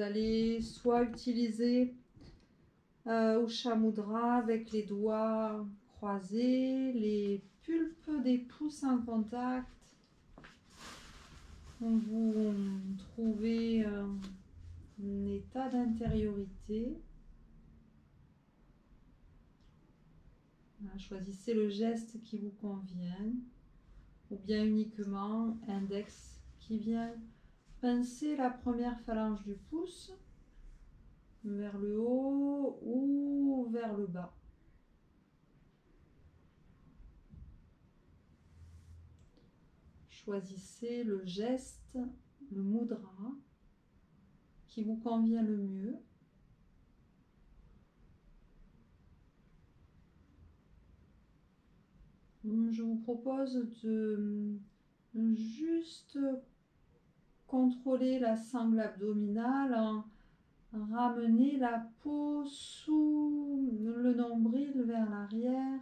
allez soit utiliser Usha Mudra avec les doigts croisés, les pulpes des pouces en contact. Vous trouvez un état d'intériorité. Choisissez le geste qui vous convient, ou bien uniquement index qui vient pincer la première phalange du pouce vers le haut ou vers le bas. Choisissez le geste, le mudra qui vous convient le mieux. Je vous propose de juste contrôler la sangle abdominale, ramener la peau sous le nombril vers l'arrière.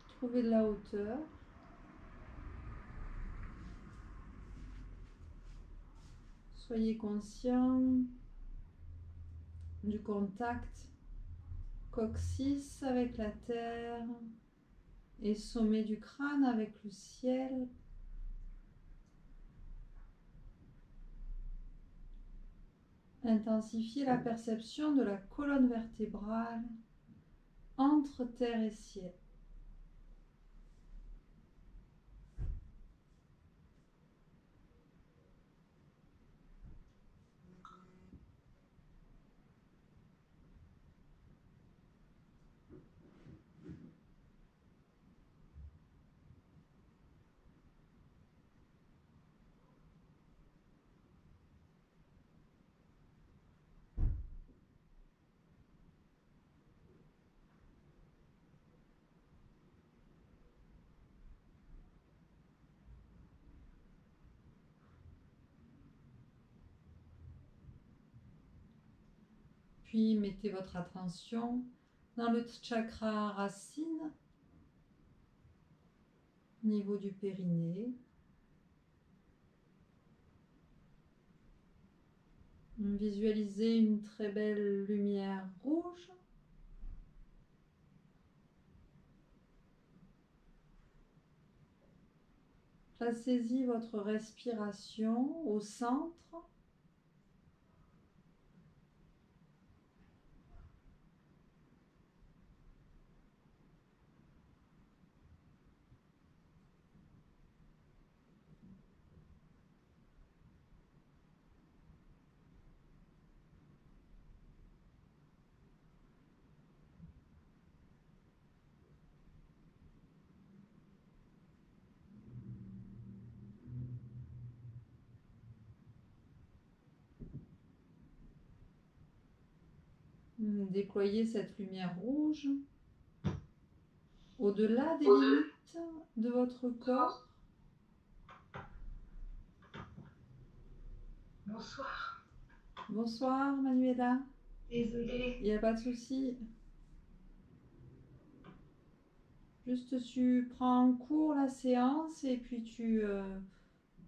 Trouvez de la hauteur. Soyez conscient du contact coccyx avec la terre et sommet du crâne avec le ciel. Intensifiez la perception de la colonne vertébrale entre terre et ciel. Puis mettez votre attention dans le chakra racine, au niveau du périnée. Visualisez une très belle lumière rouge. Placez-y votre respiration au centre. Déployez cette lumière rouge au-delà des limites de votre corps. Bonsoir. Bonsoir Manuela. Désolée. Il n'y a pas de souci. Juste tu prends en cours la séance et puis tu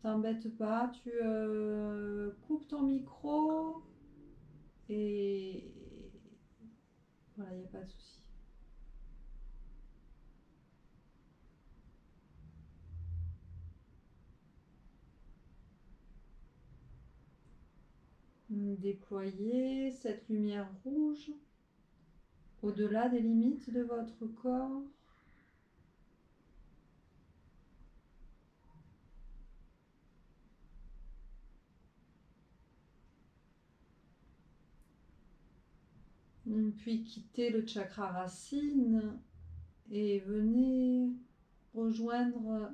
t'embêtes pas. Tu coupes ton micro et voilà, il n'y a pas de souci. Déployez cette lumière rouge au-delà des limites de votre corps. Puis quittez le chakra racine et venez rejoindre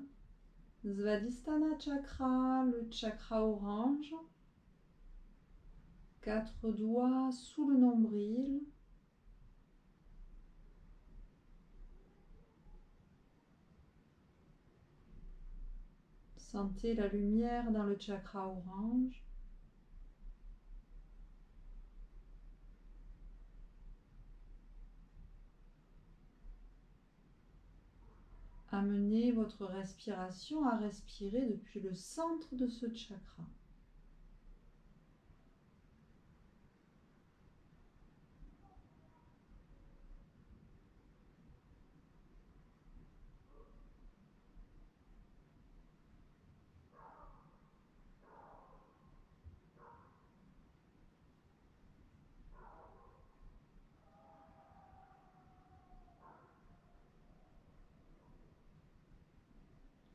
Svadhisthana chakra, le chakra orange. 4 doigts sous le nombril. Sentez la lumière dans le chakra orange. amenez votre respiration à respirer depuis le centre de ce chakra.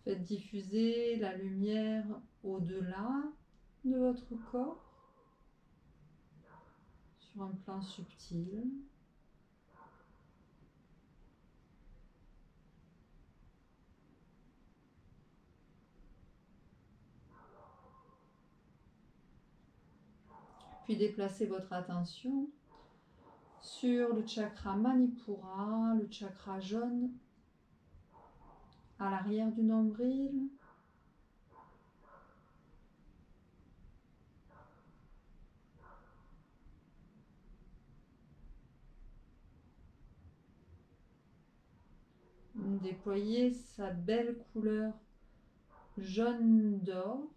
Faites diffuser la lumière au-delà de votre corps, sur un plan subtil. Puis déplacez votre attention sur le chakra Manipura, le chakra jaune à l'arrière du nombril. Déployez sa belle couleur jaune d'or.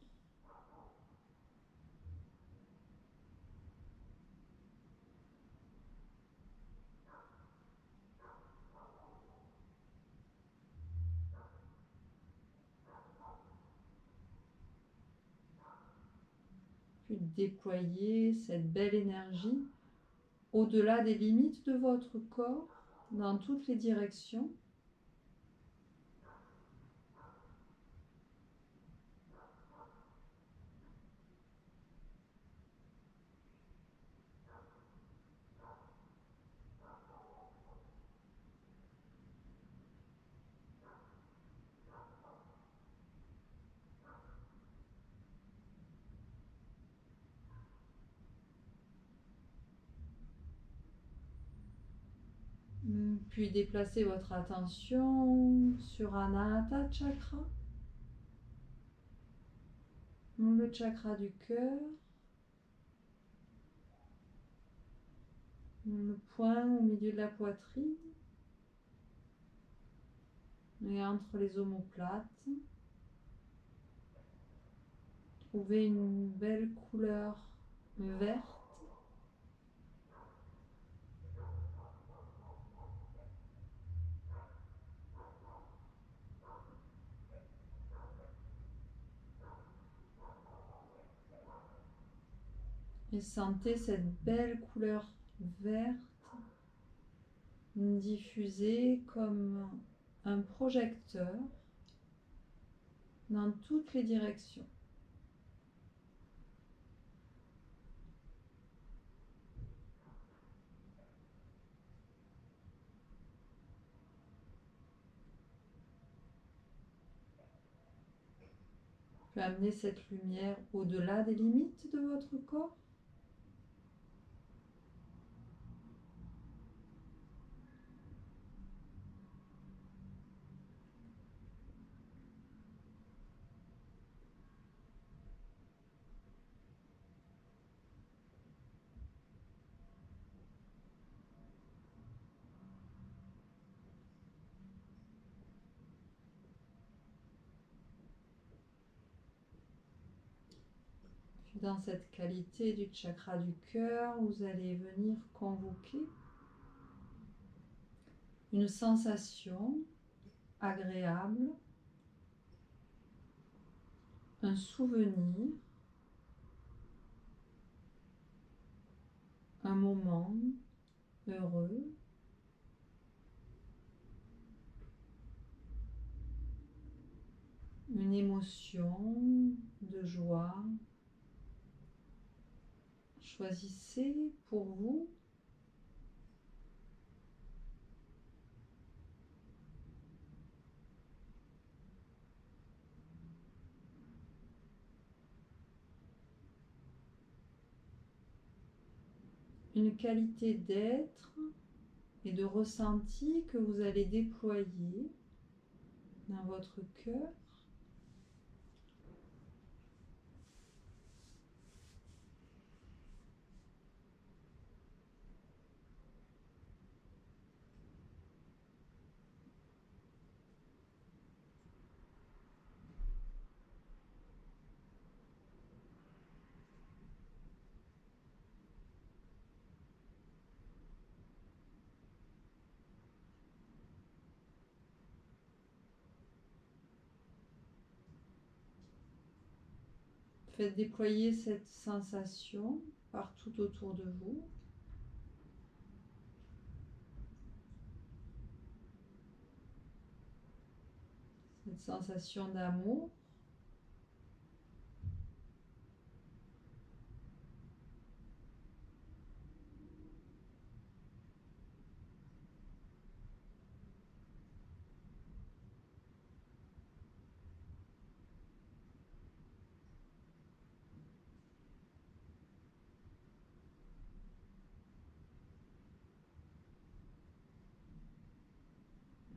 Puis déployez cette belle énergie au-delà des limites de votre corps, dans toutes les directions. Puis déplacez votre attention sur Anahata Chakra, le chakra du cœur, le point au milieu de la poitrine et entre les omoplates. Trouvez une belle couleur verte. Et sentez cette belle couleur verte diffuser comme un projecteur dans toutes les directions. Vous pouvez amener cette lumière au-delà des limites de votre corps. Dans cette qualité du chakra du cœur, vous allez venir convoquer une sensation agréable, un souvenir, un moment heureux, une émotion de joie. Choisissez pour vous une qualité d'être et de ressenti que vous allez déployer dans votre cœur. Faites déployer cette sensation partout autour de vous. Cette sensation d'amour.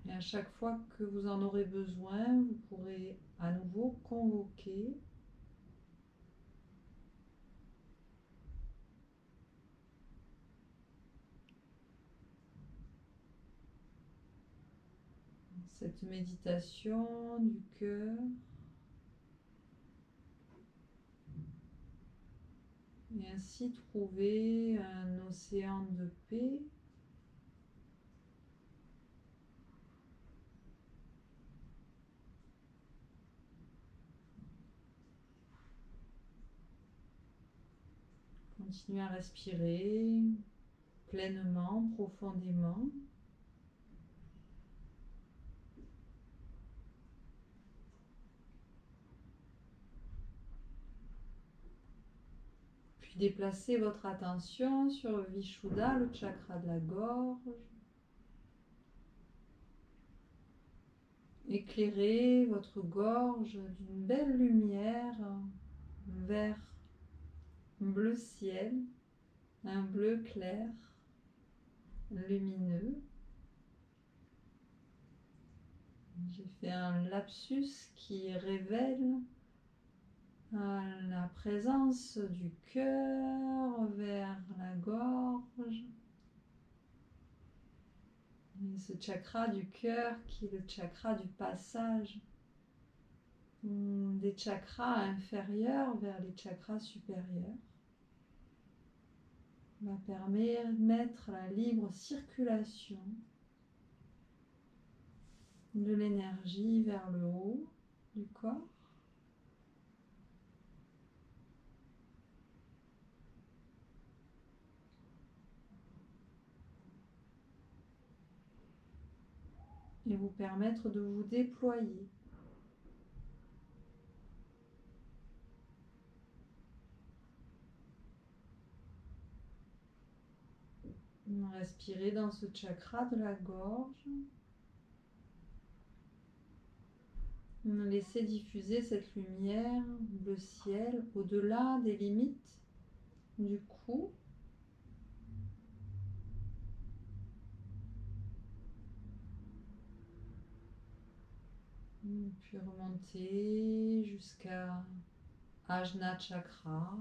Et à chaque fois que vous en aurez besoin, vous pourrez à nouveau convoquer cette méditation du cœur et ainsi trouver un océan de paix Continuez à respirer pleinement, profondément. Puis déplacez votre attention sur Vishuddha, le chakra de la gorge. Éclairez votre gorge d'une belle lumière vert bleu ciel, un bleu clair, lumineux. J'ai fait un lapsus qui révèle la présence du cœur vers la gorge. Et ce chakra du cœur qui est le chakra du passage des chakras inférieurs vers les chakras supérieurs va permettre la libre circulation de l'énergie vers le haut du corps. Et vous permettre de vous déployer. Respirez dans ce chakra de la gorge. Laissez diffuser cette lumière bleu ciel au-delà des limites du cou. Puis remonter jusqu'à Ajna Chakra.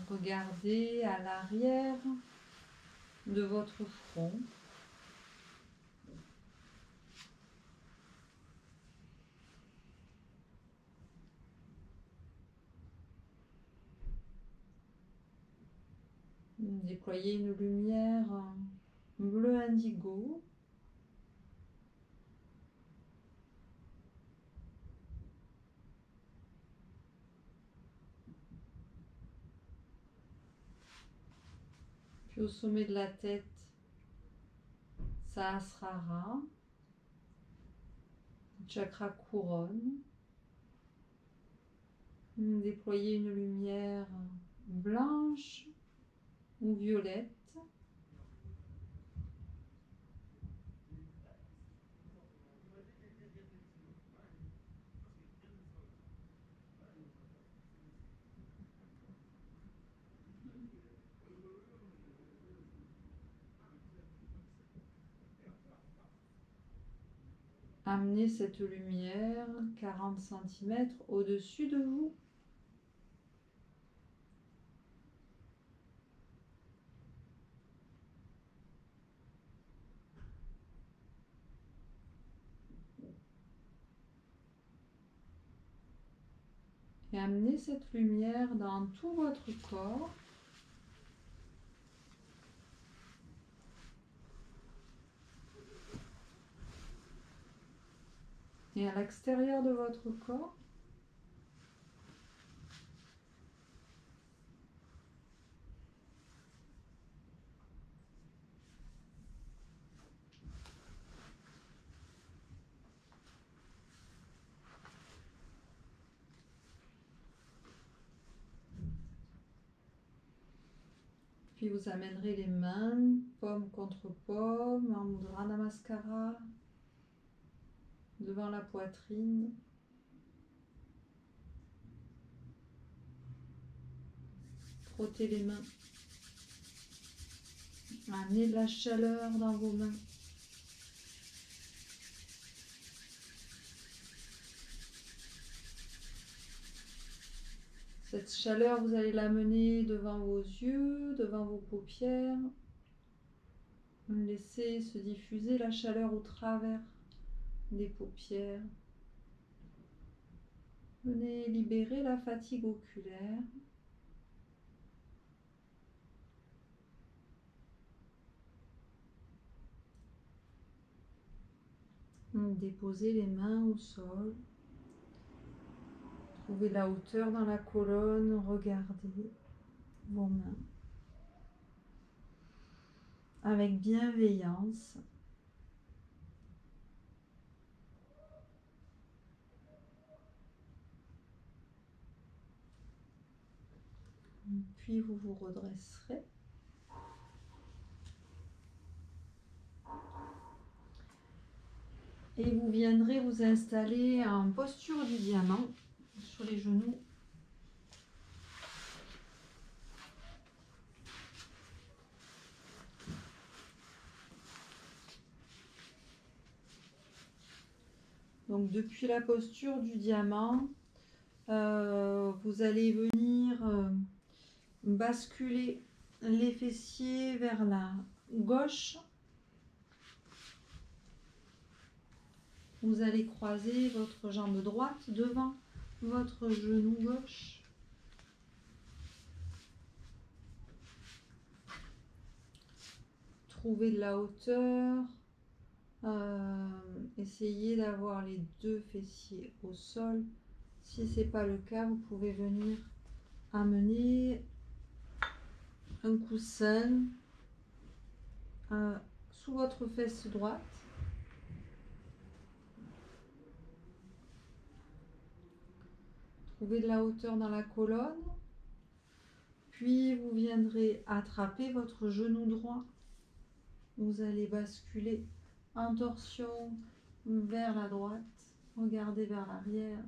Regardez à l'arrière de votre front. Déployez une lumière bleu indigo. Puis au sommet de la tête, Sahasrara, chakra couronne. Déployez une lumière blanche ou violette. Amenez cette lumière 40 cm au-dessus de vous. Et amenez cette lumière dans tout votre corps. Et à l'extérieur de votre corps, puis vous amènerez les mains, paume contre paume, en Mudra Namaskara, devant la poitrine. Frottez les mains. Amenez de la chaleur dans vos mains. Cette chaleur, vous allez l'amener devant vos yeux, devant vos paupières. Laissez se diffuser la chaleur au travers des paupières. Venez libérer la fatigue oculaire. Déposez les mains au sol. Trouvez la hauteur dans la colonne. Regardez vos mains avec bienveillance. Puis vous vous redresserez. Et vous viendrez vous installer en posture du diamant sur les genoux. Donc depuis la posture du diamant, vous allez venir basculer les fessiers vers la gauche. Vous allez croiser votre jambe droite devant votre genou gauche. Trouvez de la hauteur. Essayez d'avoir les deux fessiers au sol. Si ce n'est pas le cas, vous pouvez venir amener un coussin sous votre fesse droite. Trouvez de la hauteur dans la colonne. Puis vous viendrez attraper votre genou droit. Vous allez basculer en torsion vers la droite. Regardez vers l'arrière.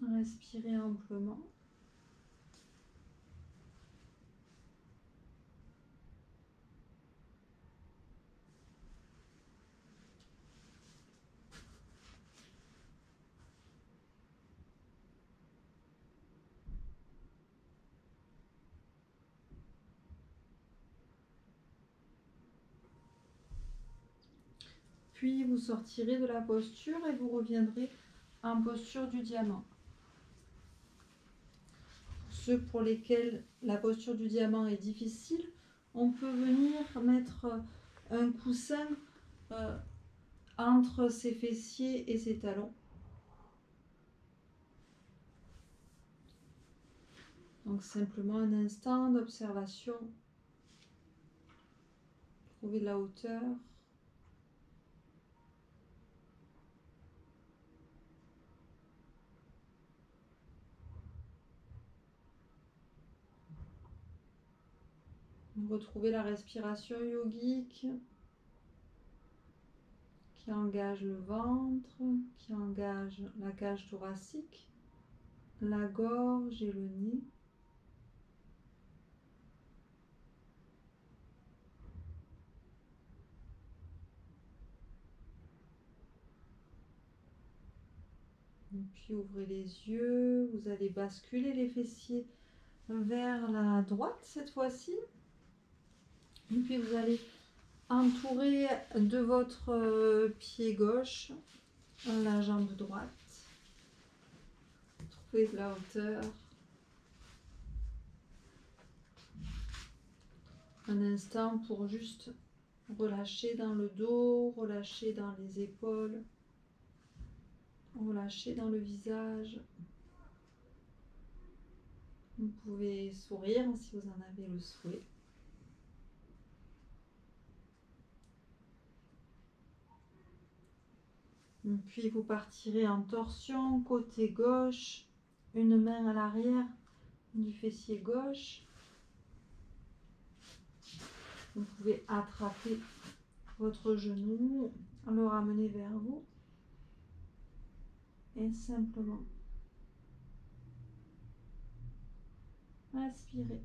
Respirez amplement. Puis vous sortirez de la posture et vous reviendrez en posture du diamant. Ceux pour lesquels la posture du diamant est difficile, on peut venir mettre un coussin entre ses fessiers et ses talons. Donc simplement un instant d'observation. Trouvez de la hauteur. Retrouvez la respiration yogique qui engage le ventre, qui engage la cage thoracique, la gorge et le nez. Et puis ouvrez les yeux, vous allez basculer les fessiers vers la droite cette fois-ci. Et puis vous allez entourer de votre pied gauche la jambe droite. Trouvez de la hauteur. un instant pour juste relâcher dans le dos, relâcher dans les épaules, relâcher dans le visage. Vous pouvez sourire si vous en avez le souhait. Puis vous partirez en torsion côté gauche, une main à l'arrière du fessier gauche. Vous pouvez attraper votre genou, le ramener vers vous et simplement inspirez.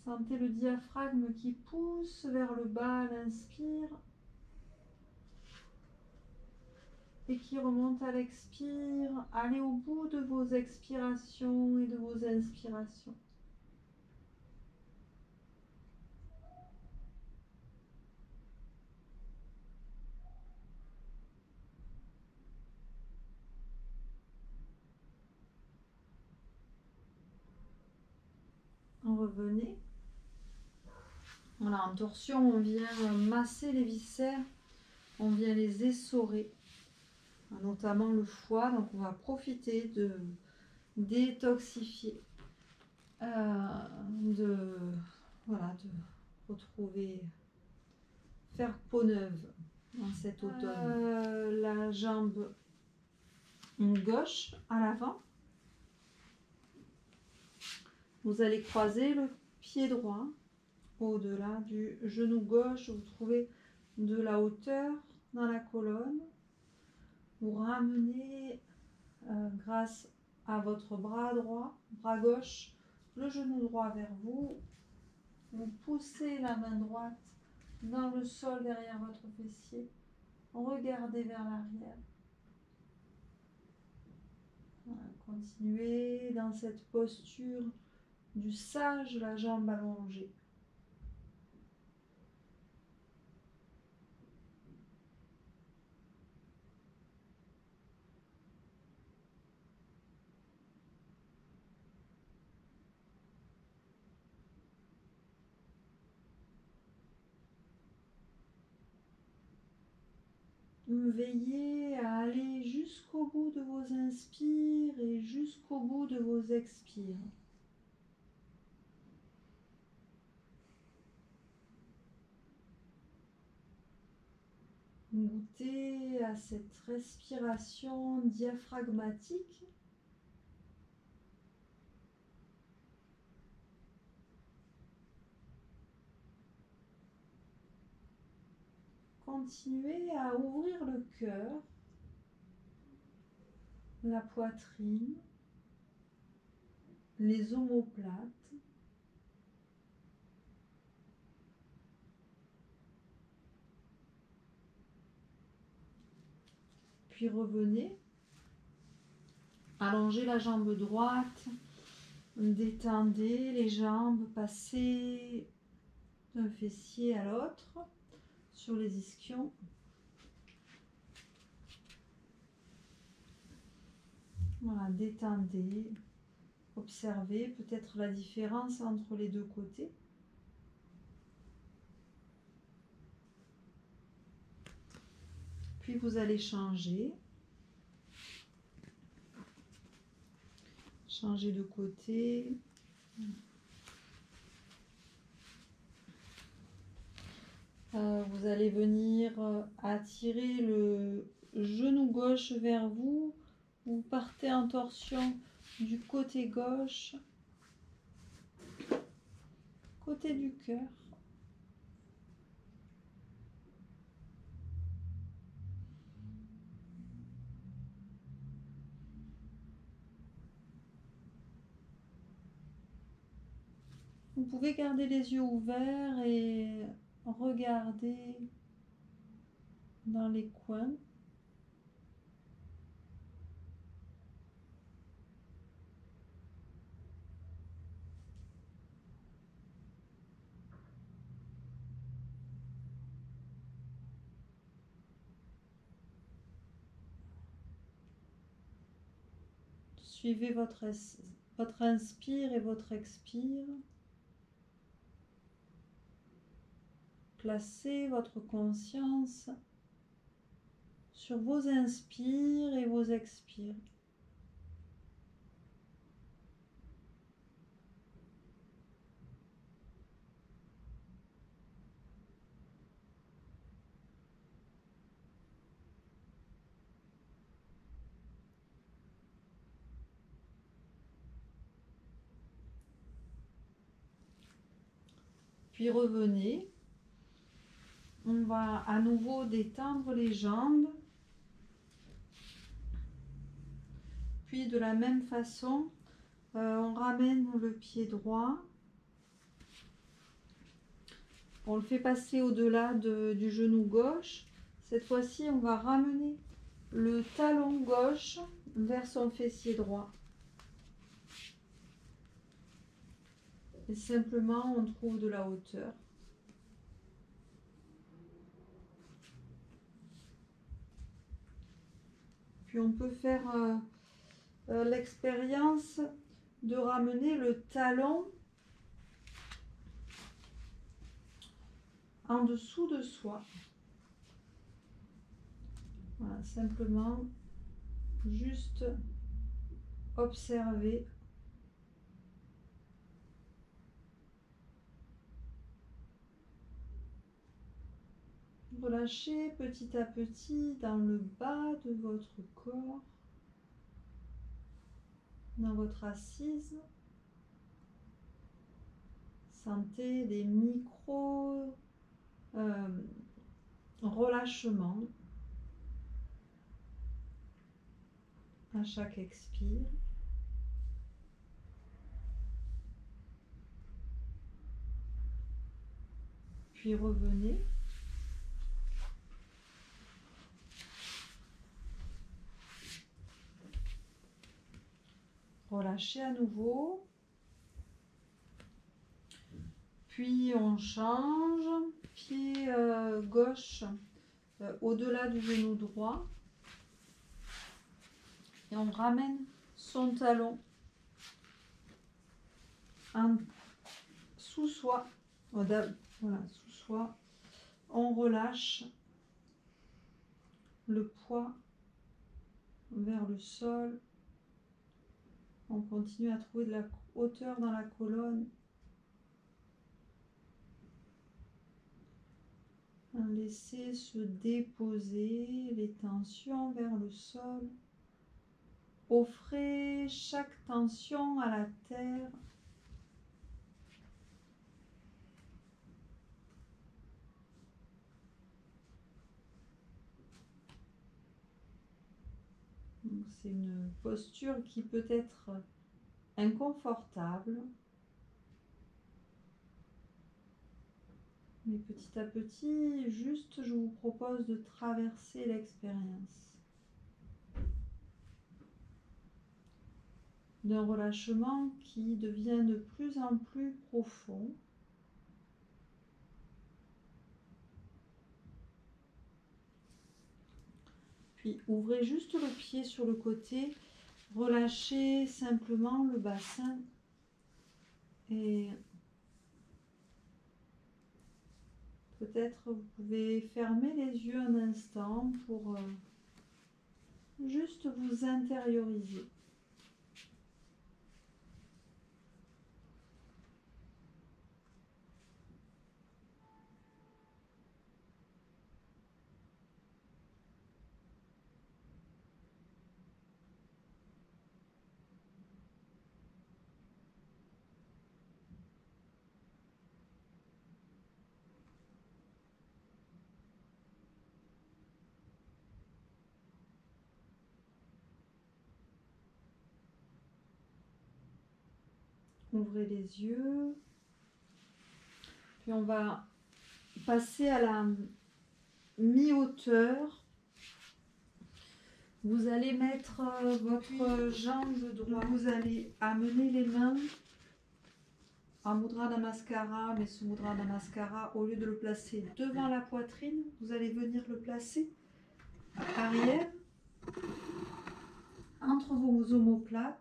Sentez le diaphragme qui pousse vers le bas à l'inspire et qui remonte à l'expire. Allez au bout de vos expirations et de vos inspirations. Revenez. Voilà, en torsion, on vient masser les viscères, on vient les essorer, notamment le foie. Donc on va profiter de détoxifier, voilà, de retrouver, faire peau neuve dans cet automne. La jambe gauche à l'avant. Vous allez croiser le pied droit au-delà du genou gauche. Vous trouvez de la hauteur dans la colonne. Vous ramenez grâce à votre bras droit, bras gauche, le genou droit vers vous. Vous poussez la main droite dans le sol derrière votre fessier. Regardez vers l'arrière. Voilà, continuez dans cette posture du sage, la jambe allongée. Veillez à aller jusqu'au bout de vos inspires et jusqu'au bout de vos expires. Goûtez à cette respiration diaphragmatique. Continuez à ouvrir le cœur, la poitrine, les omoplates. Puis revenez, allongez la jambe droite, détendez les jambes, passez d'un fessier à l'autre sur les ischions. Voilà, détendez, observez peut-être la différence entre les deux côtés. Puis vous allez changer de côté. Vous allez venir attirer le genou gauche vers vous. Vous partez en torsion du côté gauche, côté du cœur. Vous pouvez garder les yeux ouverts et regarder dans les coins. Suivez votre inspire et votre expire. Placez votre conscience sur vos inspires et vos expires. Puis revenez. On va à nouveau détendre les jambes. Puis de la même façon, on ramène le pied droit. On le fait passer au-delà du genou gauche. Cette fois-ci, on va ramener le talon gauche vers son fessier droit. Et simplement, on trouve de la hauteur. Puis on peut faire l'expérience de ramener le talon en dessous de soi. Voilà, simplement, juste observer. Relâchez petit à petit dans le bas de votre corps, dans votre assise. Sentez des micro relâchements à chaque expire. Puis revenez. Relâchez à nouveau. Puis on change. Pied gauche au-delà du genou droit. Et on ramène son talon sous soi. Voilà, sous soi. On relâche le poids vers le sol. On continue à trouver de la hauteur dans la colonne. Laissez se déposer les tensions vers le sol. Offrez chaque tension à la terre. C'est une posture qui peut être inconfortable. Mais petit à petit, juste je vous propose de traverser l'expérience d'un relâchement qui devient de plus en plus profond. Puis ouvrez juste le pied sur le côté, relâchez simplement le bassin et peut-être vous pouvez fermer les yeux un instant pour juste vous intérioriser. Ouvrez les yeux. Puis on va passer à la mi-hauteur. Vous allez mettre votre jambe droite. Vous allez amener les mains en Mudra Namaskara, mais ce Mudra Namaskara, au lieu de le placer devant la poitrine, vous allez venir le placer arrière, entre vos omoplates.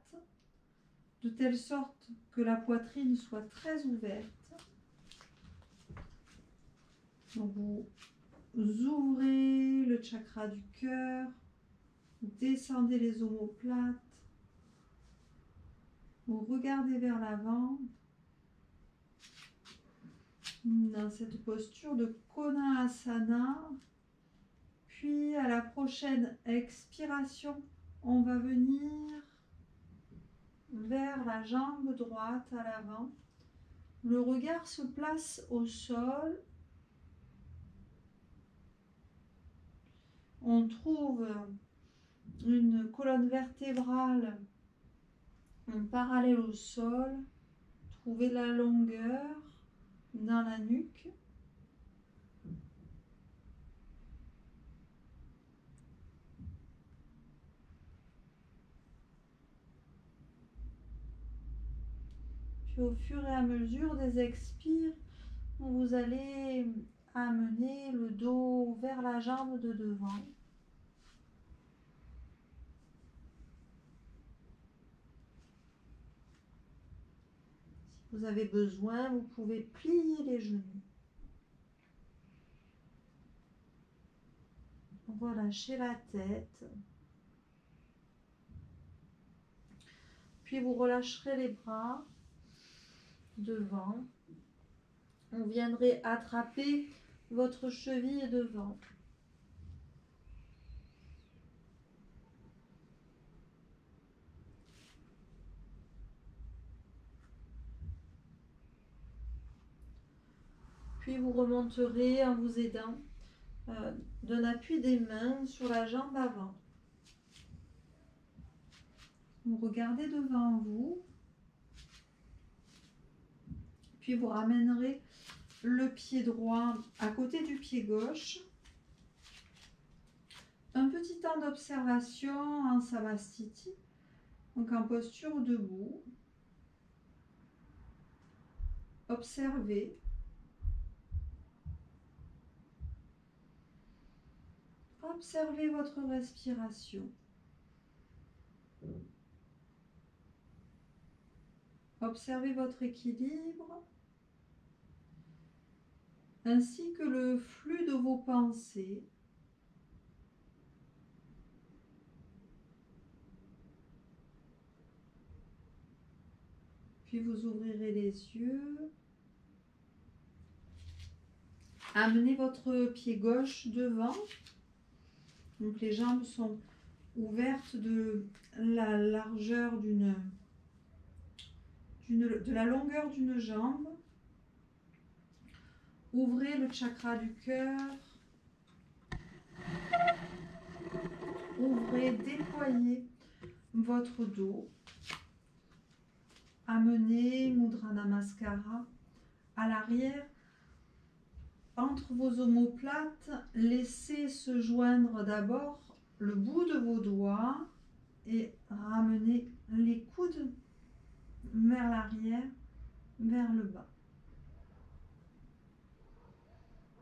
de telle sorte que la poitrine soit très ouverte. Donc vous ouvrez le chakra du cœur, descendez les omoplates, vous regardez vers l'avant dans cette posture de Konasana. Puis à la prochaine expiration, on va venir vers la jambe droite à l'avant. Le regard se place au sol. On trouve une colonne vertébrale parallèle au sol. Trouvez la longueur dans la nuque. Puis au fur et à mesure des expires, vous allez amener le dos vers la jambe de devant. Si vous avez besoin, vous pouvez plier les genoux. Relâchez la tête. Puis vous relâcherez les bras devant. Vous viendrez attraper votre cheville devant. Puis vous remonterez en vous aidant d'un appui des mains sur la jambe avant. Vous regardez devant vous. Puis vous ramènerez le pied droit à côté du pied gauche. Un petit temps d'observation en Samastiti, donc en posture debout. Observez. Observez votre respiration. Observez votre équilibre ainsi que le flux de vos pensées. Puis vous ouvrirez les yeux. Amenez votre pied gauche devant. Donc les jambes sont ouvertes de la largeur de la longueur d'une jambe. Ouvrez le chakra du cœur. Ouvrez, déployez votre dos. Amenez Mudra Namaskara à l'arrière. Entre vos omoplates, laissez se joindre d'abord le bout de vos doigts et ramenez les coudes vers l'arrière, vers le bas.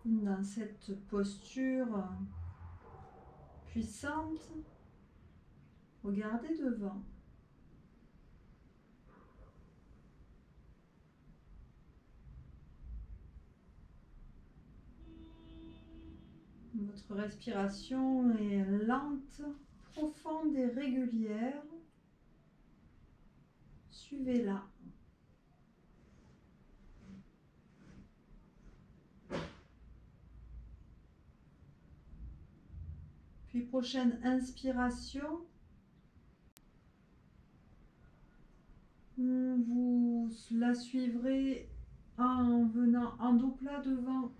Dans cette posture puissante, regardez devant. Votre respiration est lente, profonde et régulière. Suivez-la. Puis prochaine inspiration, vous la suivrez en venant en dos plat devant.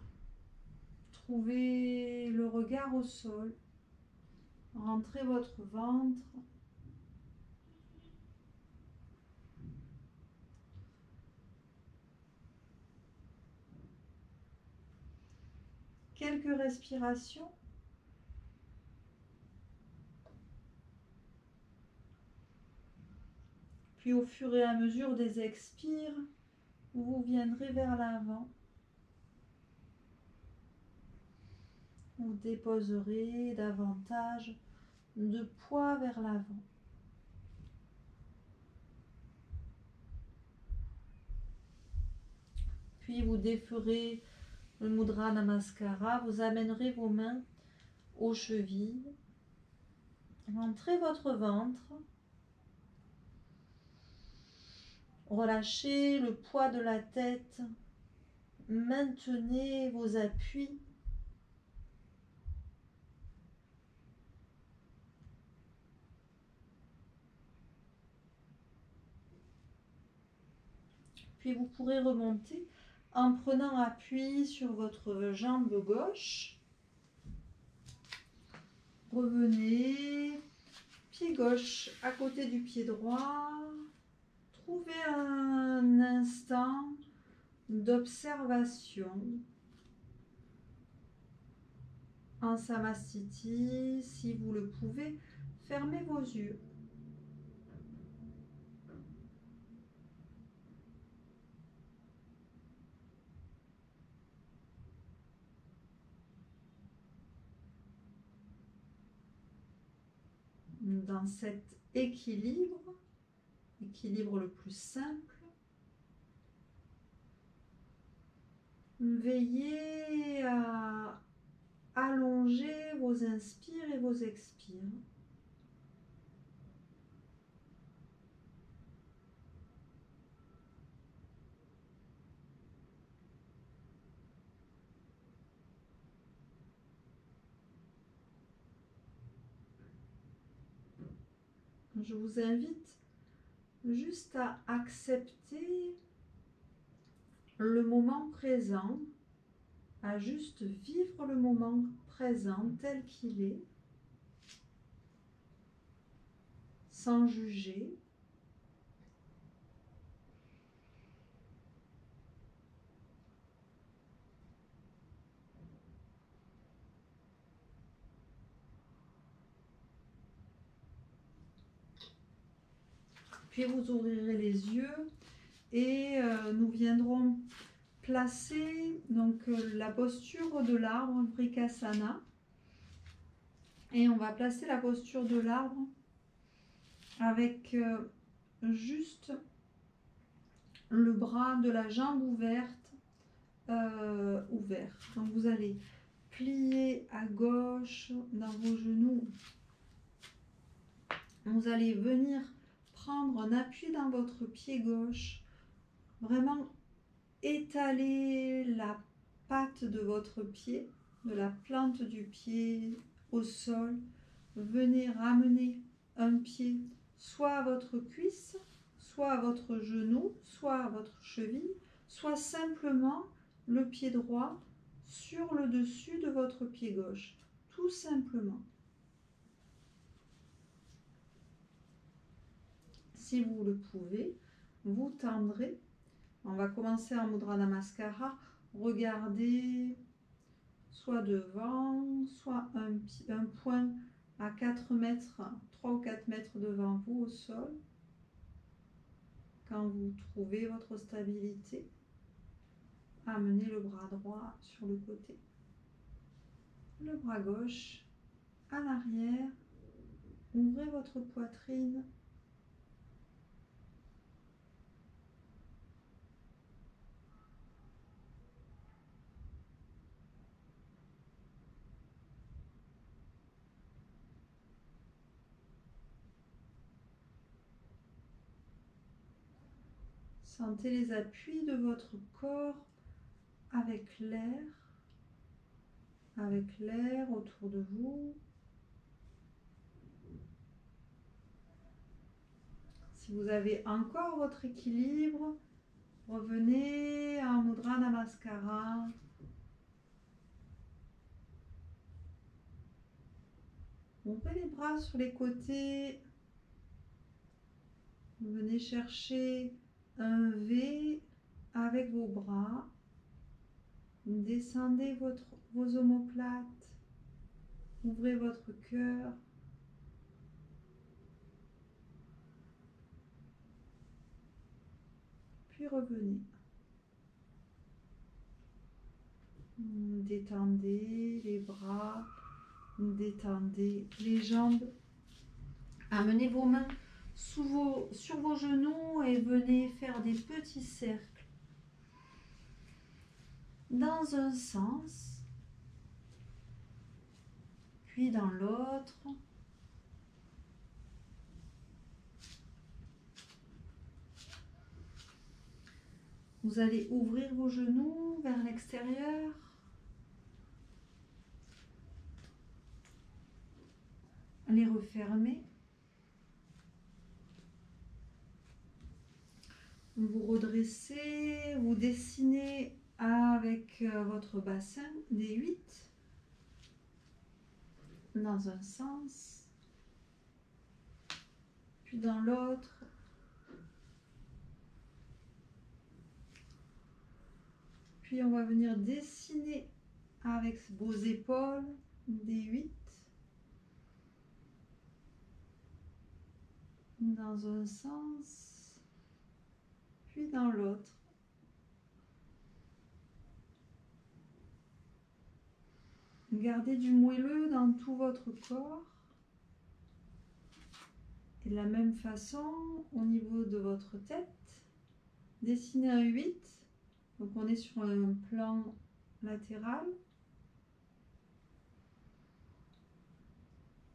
Trouvez le regard au sol. Rentrez votre ventre. Quelques respirations. Puis au fur et à mesure des expires, vous viendrez vers l'avant. Vous déposerez davantage de poids vers l'avant. Puis vous déferez le Mudra Namaskara, vous amènerez vos mains aux chevilles, rentrez votre ventre, relâchez le poids de la tête, maintenez vos appuis. Puis vous pourrez remonter en prenant appui sur votre jambe gauche. Revenez, pied gauche à côté du pied droit. Trouvez un instant d'observation en Samastiti. Si vous le pouvez, fermez vos yeux. Dans cet équilibre le plus simple, veillez à allonger vos inspires et vos expires. Je vous invite juste à accepter le moment présent, à juste vivre le moment présent tel qu'il est, sans juger. Puis vous ouvrirez les yeux et nous viendrons placer donc la posture de l'arbre, Vrikasana. Et on va placer la posture de l'arbre avec juste le bras de la jambe ouverte, ouvert. Donc vous allez plier à gauche dans vos genoux. Vous allez venir prendre un appui dans votre pied gauche, vraiment étaler la patte de votre pied, de la plante du pied au sol. Venez ramener un pied soit à votre cuisse, soit à votre genou, soit à votre cheville, soit simplement le pied droit sur le dessus de votre pied gauche, tout simplement. Si vous le pouvez, vous tendrez. On va commencer en Mudra Namaskara. Regardez soit devant, soit un point à 4 mètres, 3 ou 4 mètres devant vous au sol. Quand vous trouvez votre stabilité, amenez le bras droit sur le côté. Le bras gauche à l'arrière. Ouvrez votre poitrine. Sentez les appuis de votre corps avec l'air autour de vous. Si vous avez encore votre équilibre, revenez en Mudra Namaskara. Ouvrez les bras sur les côtés. Venez chercher un V avec vos bras. Descendez vos omoplates. Ouvrez votre cœur. Puis revenez. Détendez les bras. Détendez les jambes. Amenez vos mains sur vos genoux et venez faire des petits cercles. dans un sens, puis dans l'autre. Vous allez ouvrir vos genoux vers l'extérieur. Les refermer. Vous redressez, vous dessinez avec votre bassin des 8 dans un sens, puis dans l'autre. Puis on va venir dessiner avec vos épaules des 8 dans un sens, puis dans l'autre. Gardez du moelleux dans tout votre corps. Et de la même façon, au niveau de votre tête, dessinez un 8. Donc on est sur un plan latéral.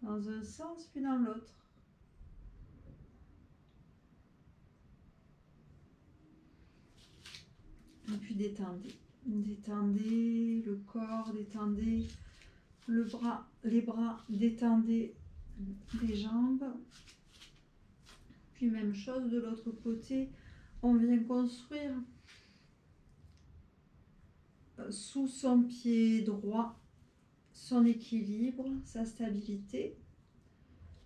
Dans un sens, puis dans l'autre. Et puis détendez. Détendez le corps, détendez le bras, les bras, détendez les jambes. Puis même chose de l'autre côté, on vient construire sous son pied droit son équilibre, sa stabilité.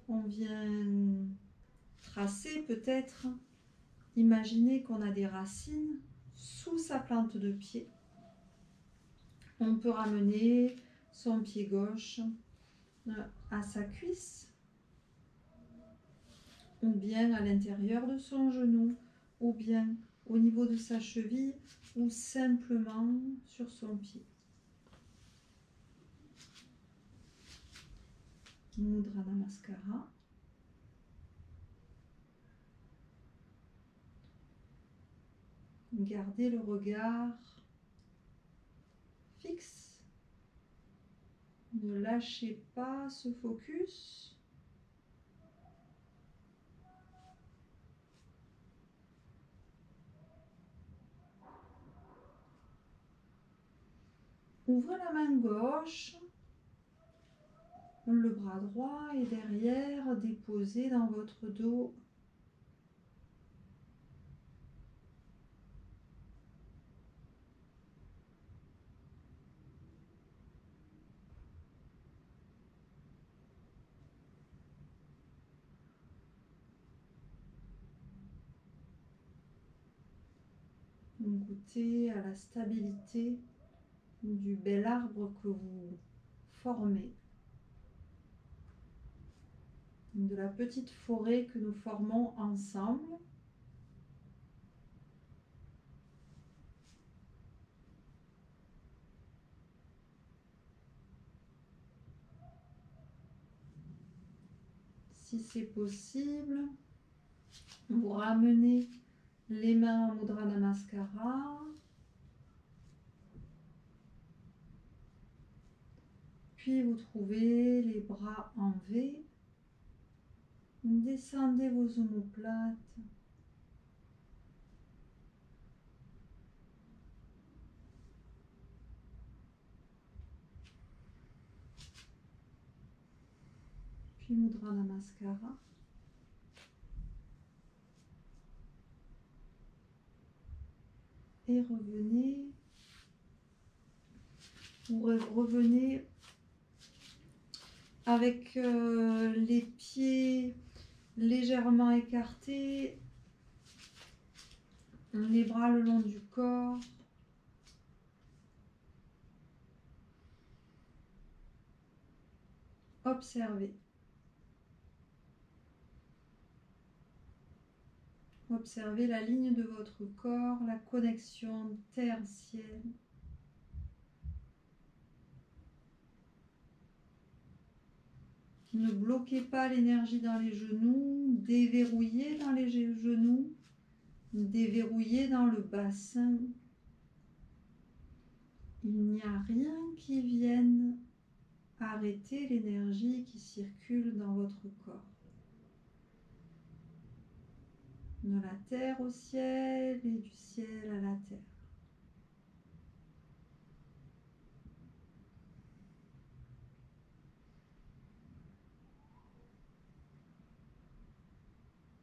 On vient tracer peut-être, imaginer qu'on a des racines sous sa plante de pied. On peut ramener son pied gauche à sa cuisse, ou bien à l'intérieur de son genou, ou bien au niveau de sa cheville, ou simplement sur son pied. Mudra Namaskara. Gardez le regard fixe. Ne lâchez pas ce focus. Ouvrez la main gauche, le bras droit est derrière, déposé dans votre dos. Goûtez à la stabilité du bel arbre que vous formez, de la petite forêt que nous formons ensemble. Si c'est possible, vous ramenez les mains en Mudra Namaskara. Puis vous trouvez les bras en V. Descendez vos omoplates. Puis Mudra Namaskara. Et revenez. Vous revenez avec les pieds légèrement écartés, les bras le long du corps. Observez. Observez la ligne de votre corps, la connexion terre-ciel. Ne bloquez pas l'énergie dans les genoux, déverrouillez dans les genoux, déverrouillez dans le bassin. Il n'y a rien qui vienne arrêter l'énergie qui circule dans votre corps. De la terre au ciel et du ciel à la terre.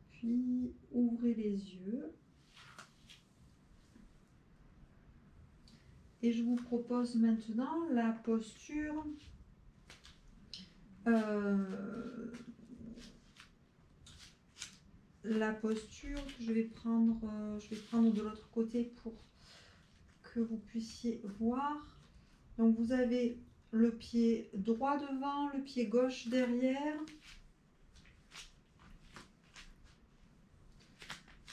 Puis ouvrez les yeux. Et je vous propose maintenant la posture que je vais prendre de l'autre côté pour que vous puissiez voir. Donc vous avez le pied droit devant, le pied gauche derrière.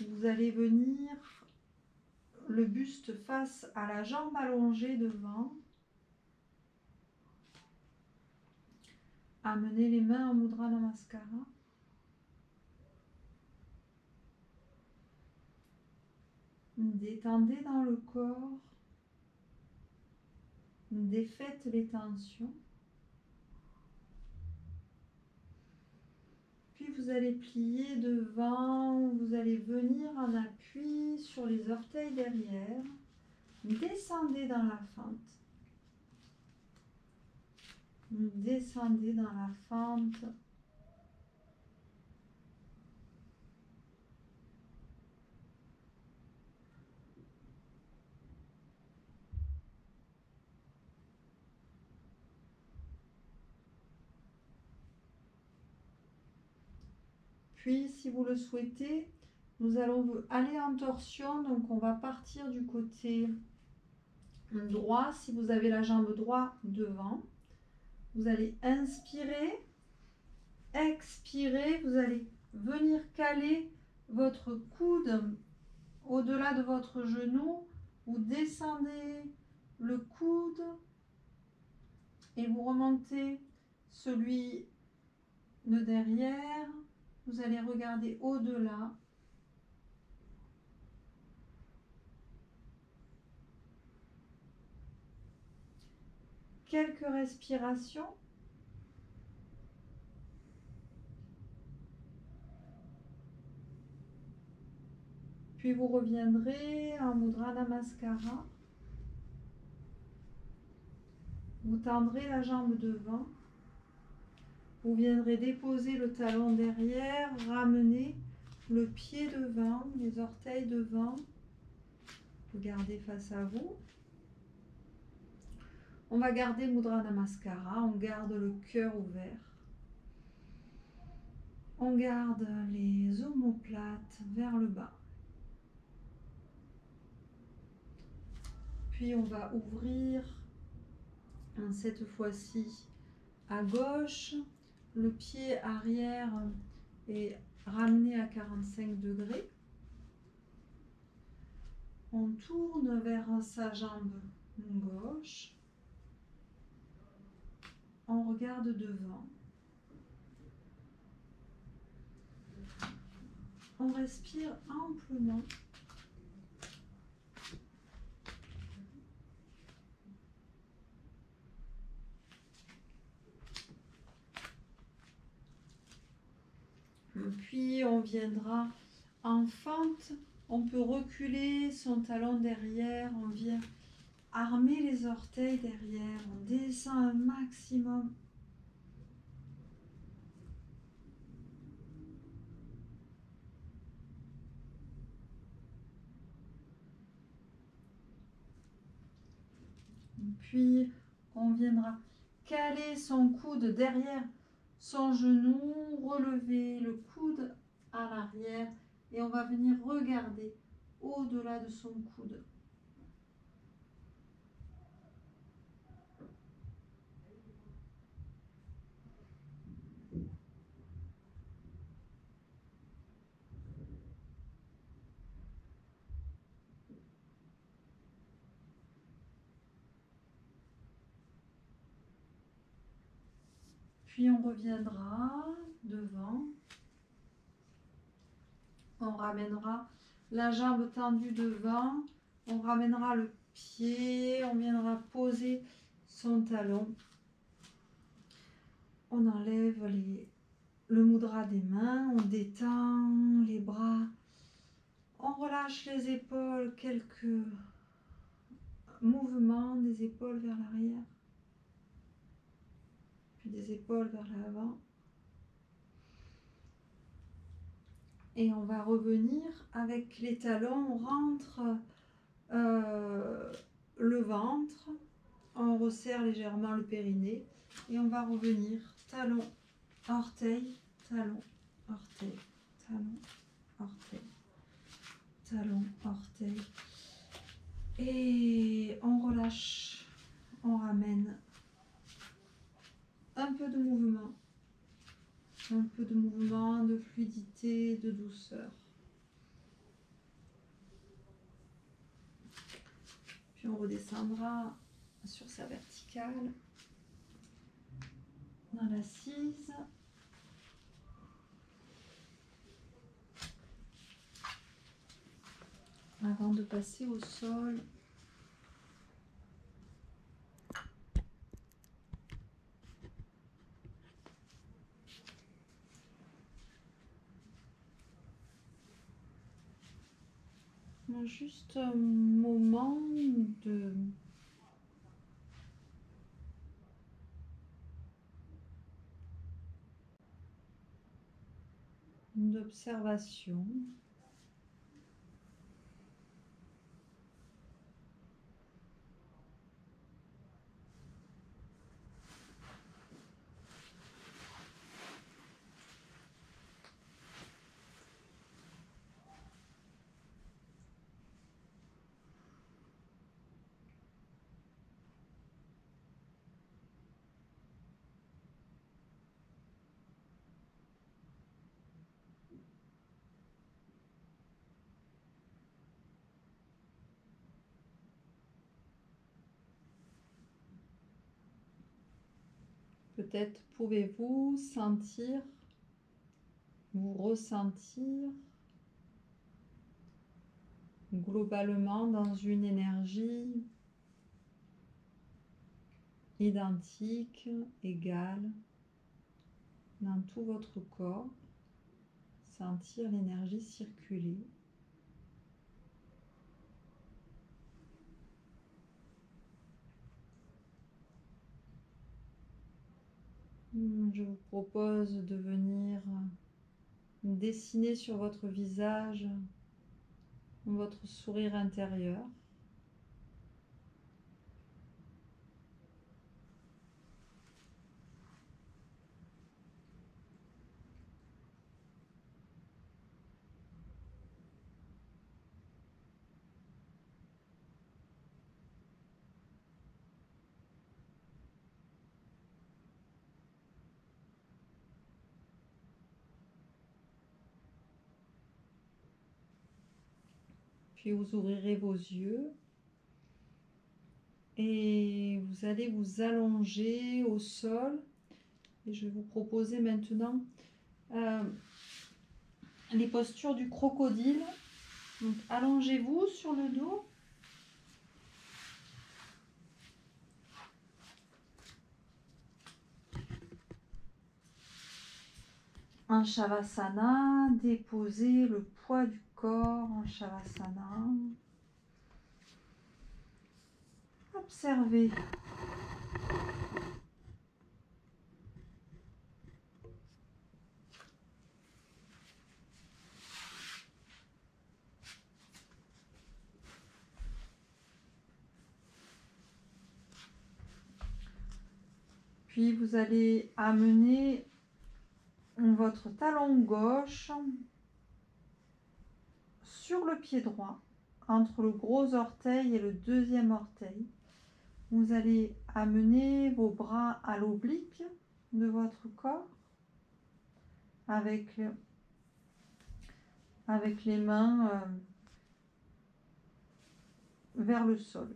Vous allez venir le buste face à la jambe allongée devant. Amenez les mains en Mudra Namaskara. Détendez dans le corps. Défaites les tensions. Puis vous allez plier devant, vous allez venir en appui sur les orteils derrière. Descendez dans la fente. Descendez dans la fente. Puis, si vous le souhaitez, nous allons aller en torsion. Donc, on va partir du côté droit. Si vous avez la jambe droite devant, vous allez inspirer, expirer. Vous allez venir caler votre coude au-delà de votre genou. Vous descendez le coude et vous remontez celui de derrière. Vous allez regarder au-delà. Quelques respirations. Puis vous reviendrez en Mudra Namaskara. Vous tendrez la jambe devant. Vous viendrez déposer le talon derrière, ramener le pied devant, les orteils devant. Vous gardez face à vous. On va garder Mudra Namaskara, on garde le cœur ouvert. On garde les omoplates vers le bas. Puis on va ouvrir cette fois-ci à gauche. Le pied arrière est ramené à 45 degrés. On tourne vers sa jambe gauche. On regarde devant. On respire amplement. Puis on viendra en fente. On peut reculer son talon derrière. On vient armer les orteils derrière. On descend un maximum. Puis on viendra caler son coude derrière son genou, relever le coude à l'arrière et on va venir regarder au-delà de son coude. Puis on reviendra devant. On ramènera la jambe tendue devant. On ramènera le pied. On viendra poser son talon. On enlève le mudra des mains, on détend les bras. On relâche les épaules, quelques mouvements des épaules vers l'arrière, puis des épaules vers l'avant. Et on va revenir avec les talons, on rentre le ventre, on resserre légèrement le périnée et on va revenir talon, orteil, talon, orteil, talon, orteil, talon, orteil. Et on relâche, on ramène un peu de mouvement, de fluidité, de douceur. Puis on redescendra sur sa verticale, dans l'assise. Avant de passer au sol. Juste un moment d'observation. Peut-être pouvez-vous sentir, vous ressentir globalement dans une énergie identique, égale, dans tout votre corps, sentir l'énergie circuler. Je vous propose de venir dessiner sur votre visage votre sourire intérieur. Puis vous ouvrirez vos yeux et vous allez vous allonger au sol. Et je vais vous proposer maintenant les postures du crocodile. Donc allongez-vous sur le dos. En Shavasana, déposez le poids du corps en Shavasana. Observez. Puis vous allez amener votre talon gauche sur le pied droit, entre le gros orteil et le deuxième orteil. Vous allez amener vos bras à l'oblique de votre corps avec les mains vers le sol.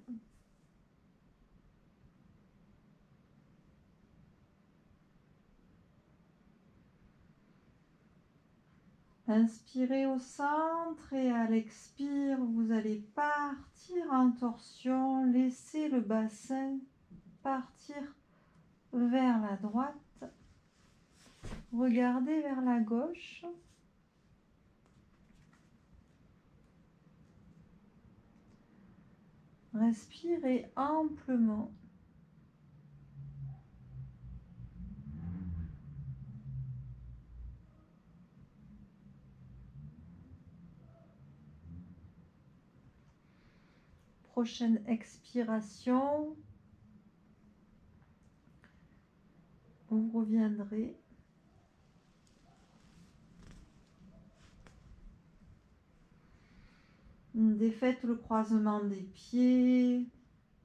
Inspirez au centre et à l'expire, vous allez partir en torsion. Laissez le bassin partir vers la droite. Regardez vers la gauche. Respirez amplement. Prochaine expiration, vous reviendrez. Défaites le croisement des pieds.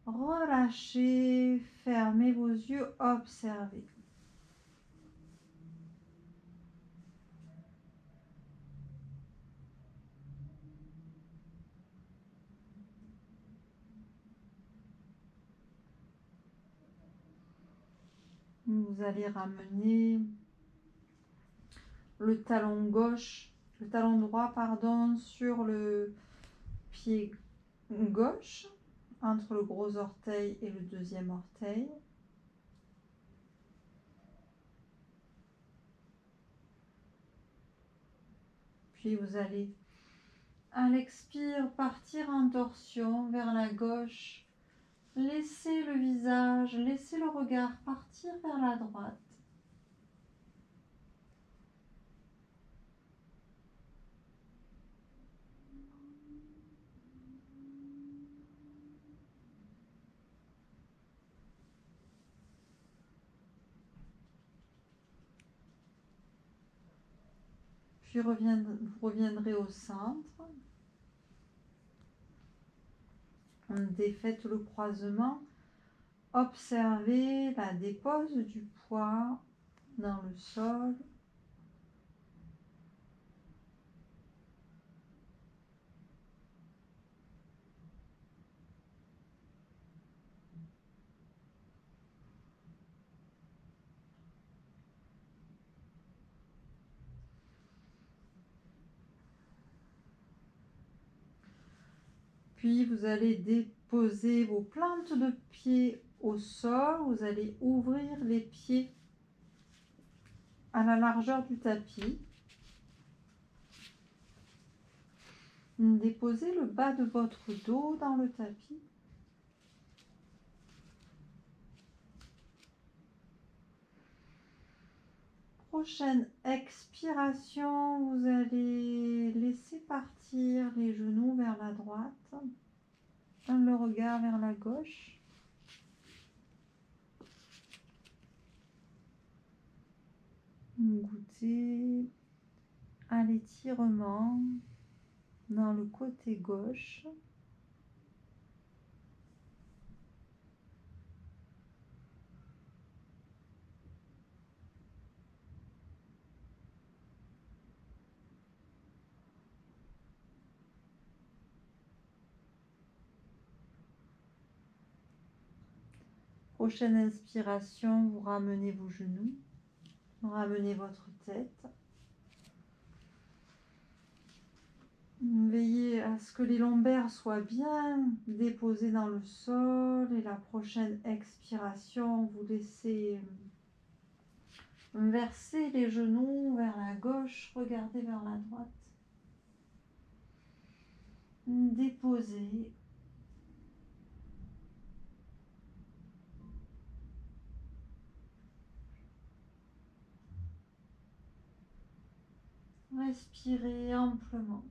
Relâchez, fermez vos yeux, observez. Vous allez ramener le talon droit, sur le pied gauche, entre le gros orteil et le deuxième orteil. Puis vous allez, à l'expire, partir en torsion vers la gauche. Laissez le visage, laissez le regard partir vers la droite. Puis vous reviendrez au centre. Défaites le croisement. Observez la dépose du poids dans le sol. Puis vous allez déposer vos plantes de pied au sol. Vous allez ouvrir les pieds à la largeur du tapis. Déposez le bas de votre dos dans le tapis. Prochaine expiration, vous allez laisser partir les genoux vers la droite, le regard vers la gauche. Goûtez à l'étirement dans le côté gauche. Prochaine inspiration, vous ramenez vos genoux, ramenez votre tête. Veillez à ce que les lombaires soient bien déposés dans le sol et la prochaine expiration, vous laissez verser les genoux vers la gauche, regardez vers la droite. Déposez. Respirez amplement.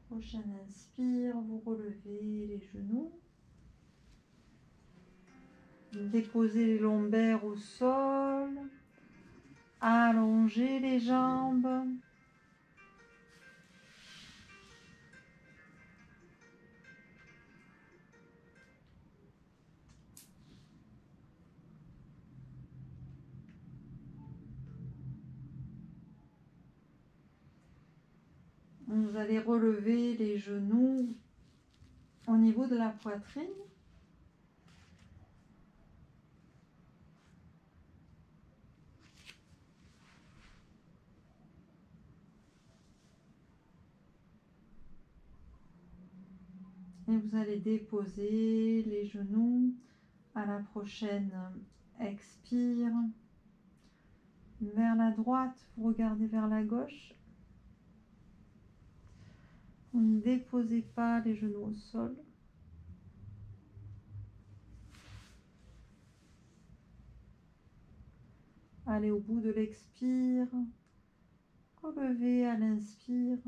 Prochaine inspire, vous relevez les genoux. Déposez les lombaires au sol. Allongez les jambes. Vous allez relever les genoux au niveau de la poitrine. Et vous allez déposer les genoux. À la prochaine expire. Vers la droite, vous regardez vers la gauche. Vous ne déposez pas les genoux au sol. Allez au bout de l'expire. Relevez à l'inspire.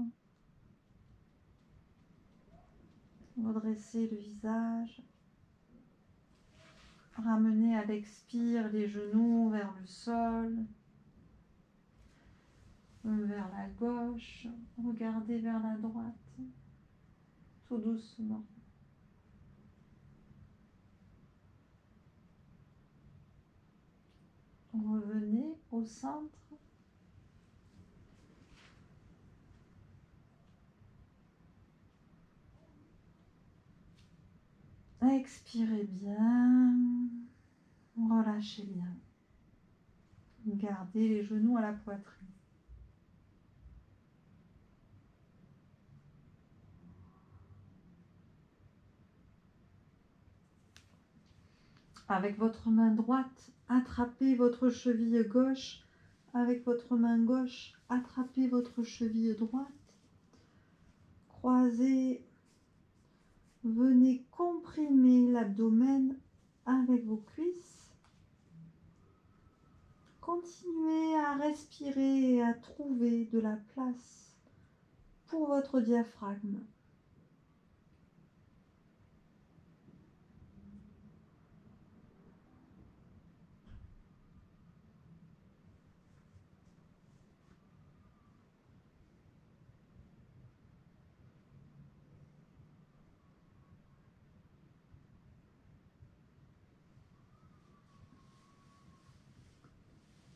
Redressez le visage. Ramenez à l'expire les genoux vers le sol. Vers la gauche. Regardez vers la droite. Tout doucement. Revenez au centre. Expirez bien. Relâchez bien. Gardez les genoux à la poitrine. Avec votre main droite, attrapez votre cheville gauche. Avec votre main gauche, attrapez votre cheville droite. Croisez. Venez comprimer l'abdomen avec vos cuisses. Continuez à respirer et à trouver de la place pour votre diaphragme.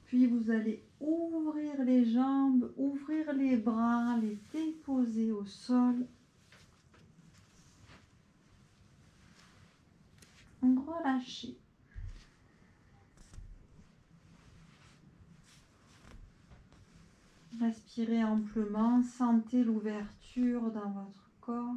Puis vous allez ouvrir les jambes, ouvrir les bras, les déposer au sol. Relâchez. Respirez amplement, sentez l'ouverture dans votre corps.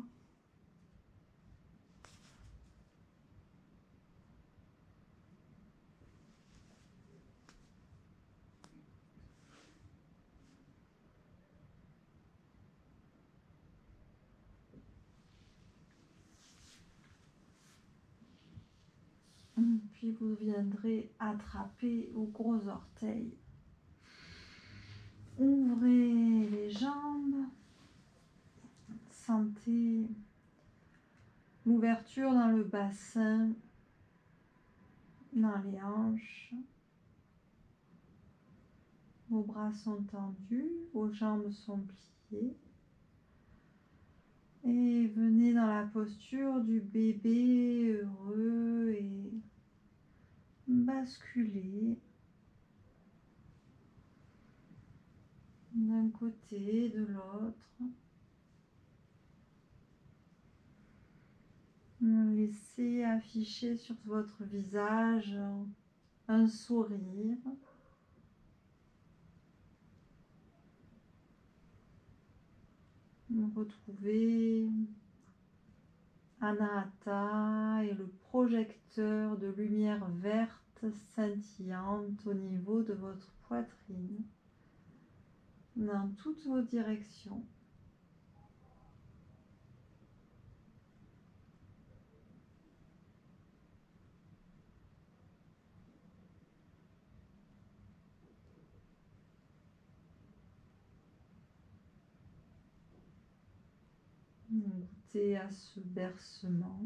Puis vous viendrez attraper vos gros orteils. Ouvrez les jambes. Sentez l'ouverture dans le bassin, dans les hanches. Vos bras sont tendus, vos jambes sont pliées. Et venez dans la posture du bébé heureux et basculez d'un côté, de l'autre. Laissez afficher sur votre visage un sourire. Retrouvez Anahata et le projecteur de lumière verte scintillante au niveau de votre poitrine, dans toutes vos directions. Goûtez à ce bercement.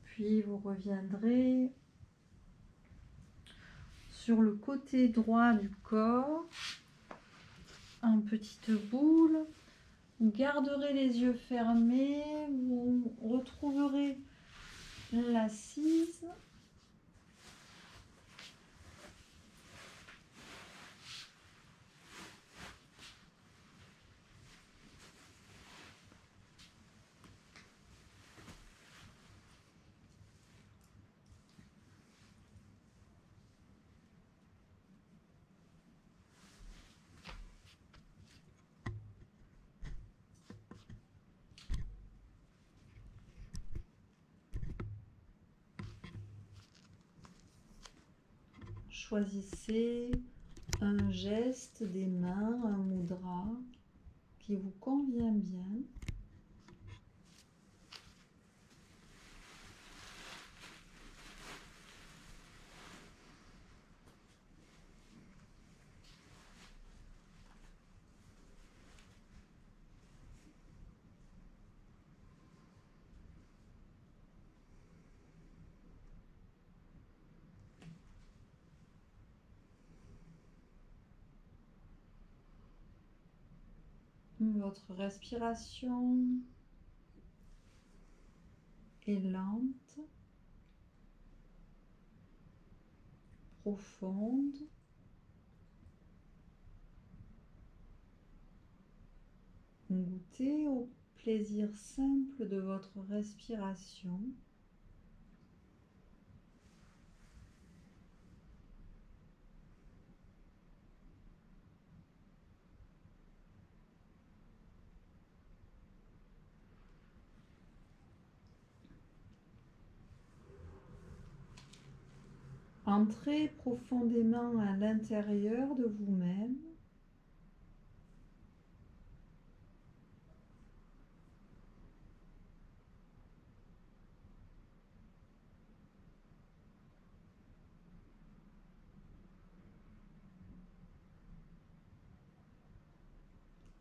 Puis vous reviendrez sur le côté droit du corps, en petite boule. Vous garderez les yeux fermés, vous retrouverez l'assise. Choisissez un geste des mains, un mudra qui vous convient bien. Votre respiration est lente, profonde. Goûtez au plaisir simple de votre respiration. Entrez profondément à l'intérieur de vous-même.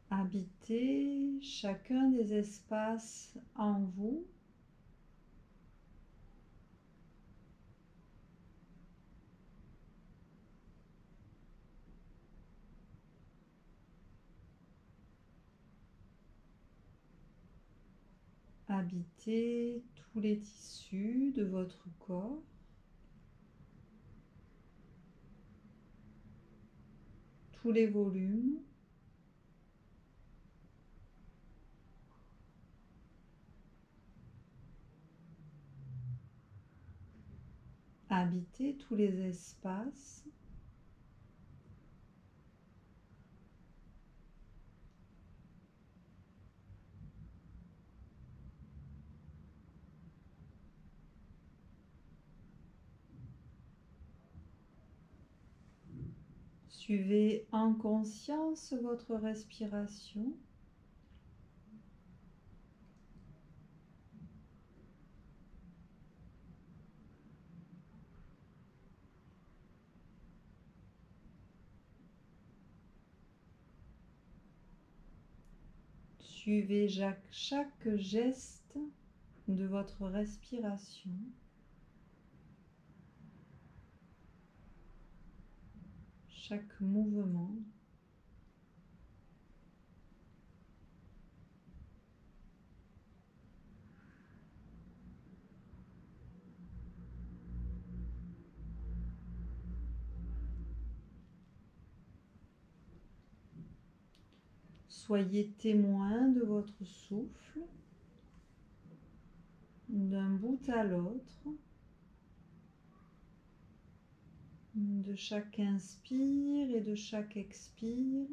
Habitez chacun des espaces en vous. Habitez tous les tissus de votre corps. Tous les volumes. Habitez tous les espaces. Suivez en conscience votre respiration. Suivez chaque geste de votre respiration. Chaque mouvement. Soyez témoin de votre souffle, d'un bout à l'autre, de chaque inspire et de chaque expire.